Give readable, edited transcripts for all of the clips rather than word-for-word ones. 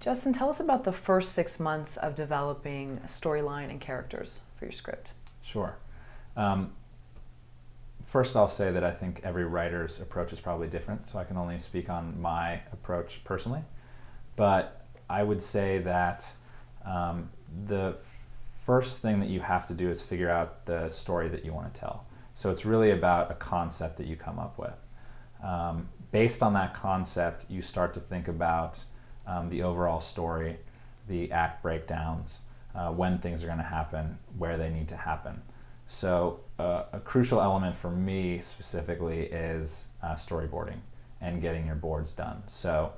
Justin, tell us about the first 6 months of developing a storyline and characters for your script. Sure. Um, First, I'll say that I think every writer's approach is probably different, so I can only speak on my approach personally. But I would say that the first thing that you have to do is figure out the story that you want to tell. So it's really about a concept that you come up with. Based on that concept, you start to think about the overall story, the act breakdowns, when things are going to happen, where they need to happen. So a crucial element for me specifically is storyboarding and getting your boards done. So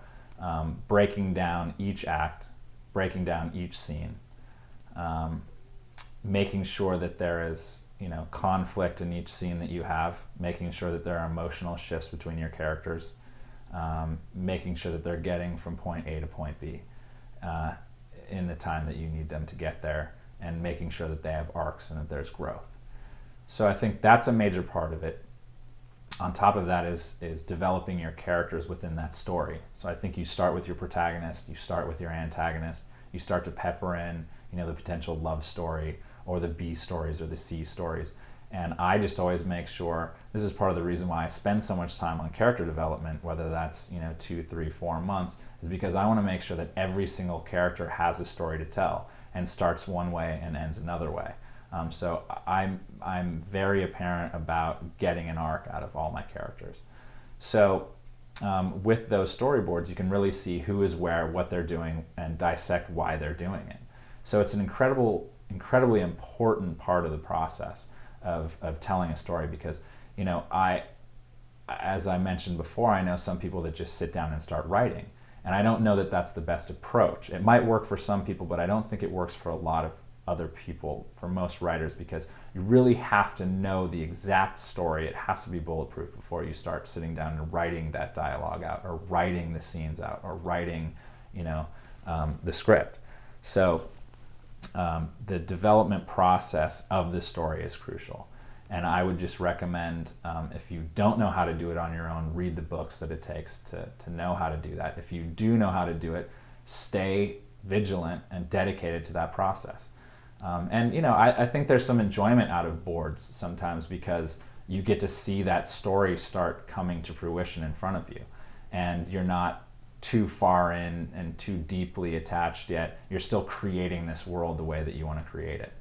breaking down each act, breaking down each scene, making sure that there is conflict in each scene that you have, making sure that there are emotional shifts between your characters, making sure that they're getting from point A to point B in the time that you need them to get there, and making sure that they have arcs and that there's growth. So I think that's a major part of it. On top of that is developing your characters within that story. So I think you start with your protagonist, you start with your antagonist, you start to pepper in the potential love story or the B stories or the C stories. And I just always make sure, this is part of the reason why I spend so much time on character development, whether that's 2, 3, 4 months, is because I want to make sure that every single character has a story to tell and starts one way and ends another way. So I'm very apparent about getting an arc out of all my characters. So with those storyboards, you can really see who is where, what they're doing, and dissect why they're doing it. So it's an incredibly important part of the process of telling a story, because as I mentioned before, I know some people that just sit down and start writing, and I don't know that that's the best approach. It might work for some people, but I don't think it works for a lot of other people, for most writers, because you really have to know the exact story. It has to be bulletproof before you start sitting down and writing that dialogue out, or writing the scenes out, or writing the script. So the development process of the story is crucial, and I would just recommend, if you don't know how to do it on your own, read the books that it takes to know how to do that. If you do know how to do it, stay vigilant and dedicated to that process. I think there's some enjoyment out of boards sometimes, because you get to see that story start coming to fruition in front of you, and you're not too far in and too deeply attached yet. You're still creating this world the way that you want to create it.